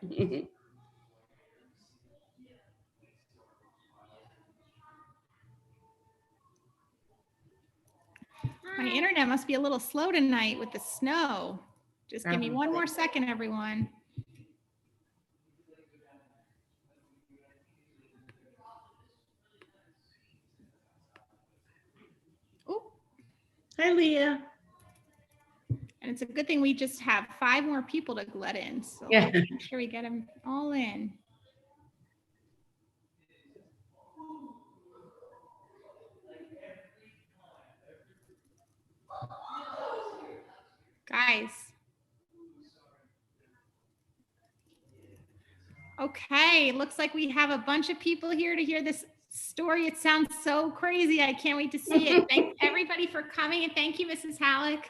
My internet must be a little slow tonight with the snow. Just give me one more second, everyone. Oh. Hi, Leah. And it's a good thing we just have 5 more people to let in. So Yeah. let's make sure we get them all in. Guys. Okay, looks like we have a bunch of people here to hear this story. It sounds so crazy. I can't wait to see it. Thanks everybody for coming, and thank you, Mrs. Halleck.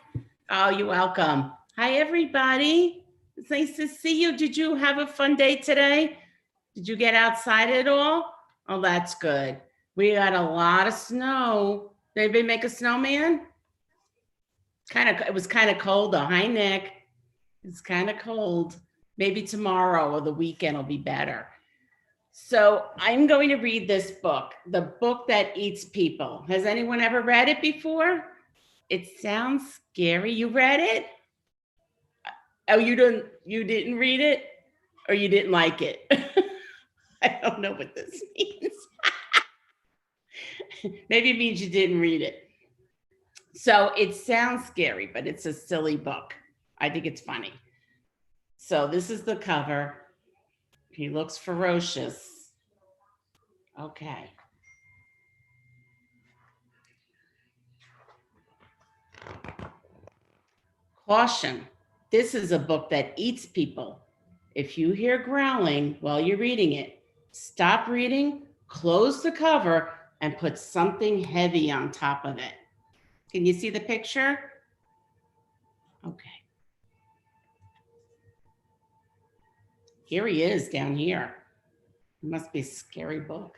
Oh, you're welcome. Hi, everybody. It's nice to see you. Did you have a fun day today? Did you get outside at all? Oh, that's good. We got a lot of snow. Did anybody make a snowman? It was kind of cold though. Hi, Nick. It's kind of cold. Maybe tomorrow or the weekend will be better. So I'm going to read this book, The Book That Eats People. Has anyone ever read it before? It sounds scary. You read it? Oh, you didn't read it? Or you didn't like it? I don't know what this means. Maybe it means you didn't read it. So it sounds scary, but it's a silly book. I think it's funny. So this is the cover. He looks ferocious. Okay. Caution. This is a book that eats people. If you hear growling while you're reading it, stop reading, close the cover, and put something heavy on top of it. Can you see the picture? Okay. Here he is down here. It must be a scary book.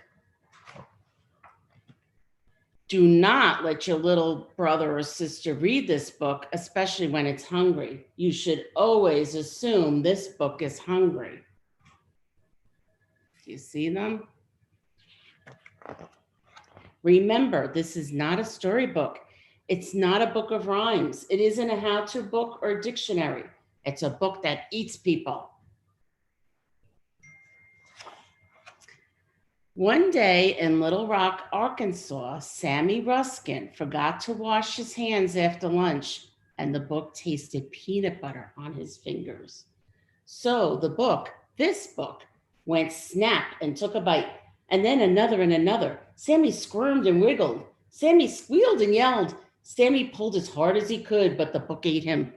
Do not let your little brother or sister read this book, especially when it's hungry. You should always assume this book is hungry. Do you see them? Remember, this is not a storybook. It's not a book of rhymes. It isn't a how-to book or dictionary. It's a book that eats people. One day in Little Rock, Arkansas, Sammy Ruskin forgot to wash his hands after lunch, and the book tasted peanut butter on his fingers. So this book, went snap and took a bite, and then another and another. Sammy squirmed and wiggled. Sammy squealed and yelled. Sammy pulled as hard as he could, but the book ate him.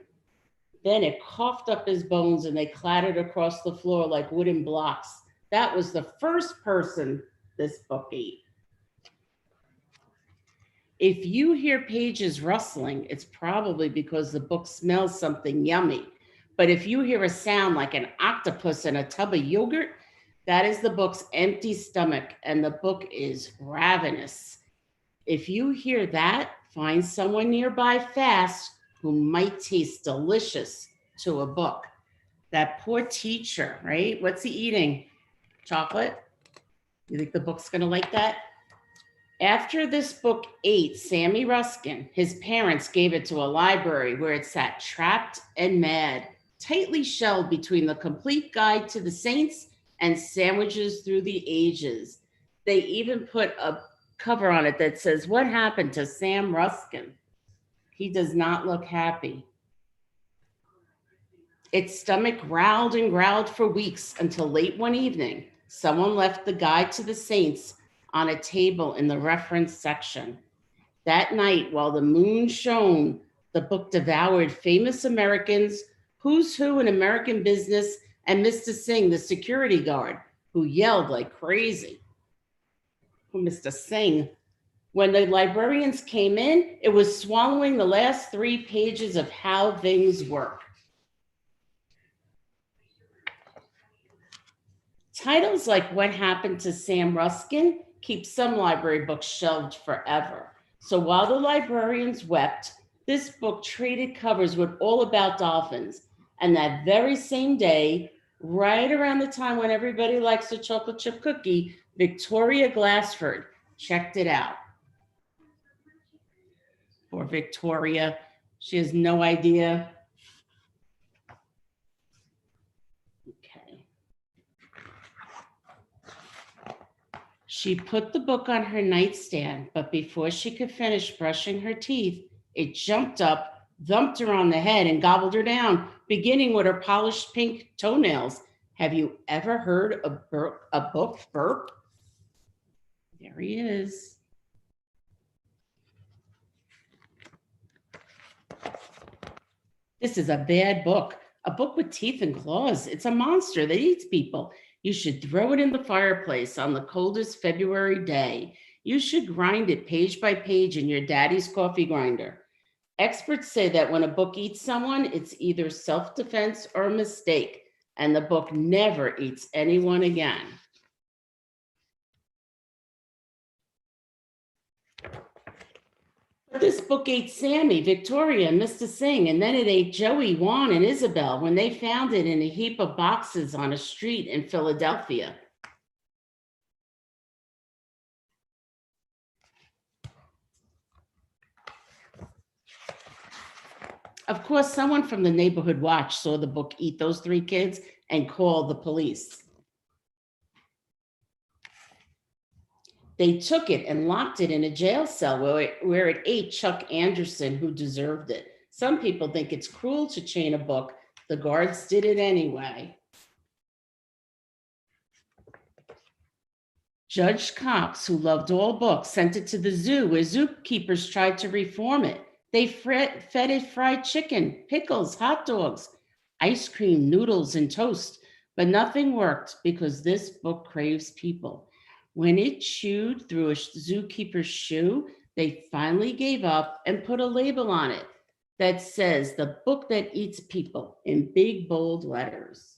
Then it coughed up his bones and they clattered across the floor like wooden blocks. That was the first person this book ate. If you hear pages rustling, it's probably because the book smells something yummy. But if you hear a sound like an octopus in a tub of yogurt, that is the book's empty stomach, and the book is ravenous. If you hear that, find someone nearby fast who might taste delicious to a book. That poor teacher, right? What's he eating? Chocolate? You think the book's gonna like that? After this book ate Sammy Ruskin, his parents gave it to a library where it sat trapped and mad, tightly shelled between the complete guide to the saints and sandwiches through the ages. They even put a cover on it that says, "What happened to Sam Ruskin?" He does not look happy. Its stomach growled and growled for weeks until late one evening, someone left the guide to the saints on a table in the reference section. That night, while the moon shone, the book devoured famous Americans, who's who in American business, and Mr. Singh, the security guard, who yelled like crazy. Oh, Mr. Singh. When the librarians came in, it was swallowing the last 3 pages of How Things Work. Titles like What Happened to Sam Ruskin keep some library books shelved forever. So while the librarians wept, this book traded covers with All About Dolphins. And that very same day, right around the time when everybody likes a chocolate chip cookie, Victoria Glassford checked it out. Poor Victoria, she has no idea. Okay. She put the book on her nightstand, but before she could finish brushing her teeth, it jumped up, thumped her on the head, and gobbled her down, beginning with her polished pink toenails. Have you ever heard a book burp? There he is. This is a bad book, a book with teeth and claws. It's a monster that eats people. You should throw it in the fireplace on the coldest February day. You should grind it page by page in your daddy's coffee grinder. Experts say that when a book eats someone, it's either self-defense or a mistake, and the book never eats anyone again. But this book ate Sammy, Victoria, and Mr. Singh, and then it ate Joey, Juan, and Isabel when they found it in a heap of boxes on a street in Philadelphia. Of course, someone from the neighborhood watch saw the book eat those 3 kids and called the police. They took it and locked it in a jail cell where it ate Chuck Anderson, who deserved it. Some people think it's cruel to chain a book. The guards did it anyway. Judge Cox, who loved all books, sent it to the zoo where zookeepers tried to reform it. They fed it fried chicken, pickles, hot dogs, ice cream, noodles, and toast, but nothing worked because this book craves people. When it chewed through a zookeeper's shoe, they finally gave up and put a label on it that says "The Book That Eats People" in big, bold letters.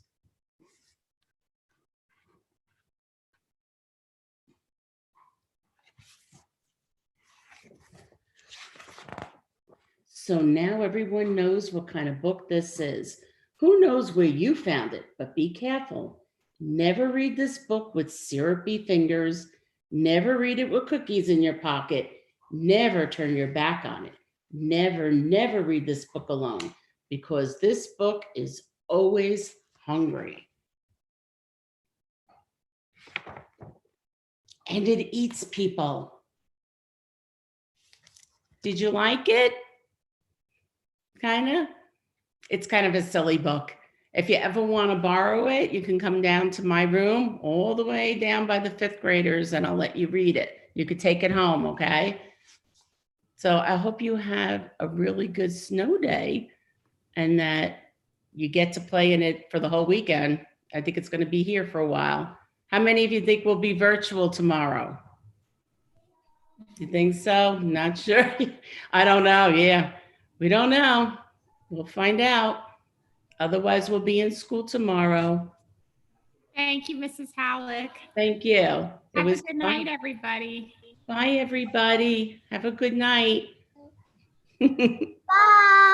So now everyone knows what kind of book this is. Who knows where you found it, but be careful. Never read this book with syrupy fingers. Never read it with cookies in your pocket. Never turn your back on it. Never, never read this book alone, because this book is always hungry. And it eats people. Did you like it? Kinda? It's kind of a silly book. If you ever want to borrow it, you can come down to my room all the way down by the 5th graders and I'll let you read it. You could take it home, okay? So I hope you have a really good snow day and that you get to play in it for the whole weekend. I think it's going to be here for a while. How many of you think we'll be virtual tomorrow? You think so? Not sure. I don't know. Yeah, we don't know. We'll find out. Otherwise, we'll be in school tomorrow. Thank you, Mrs. Halleck. Thank you. Have a good night, everybody. Bye, everybody. Have a good night. Bye.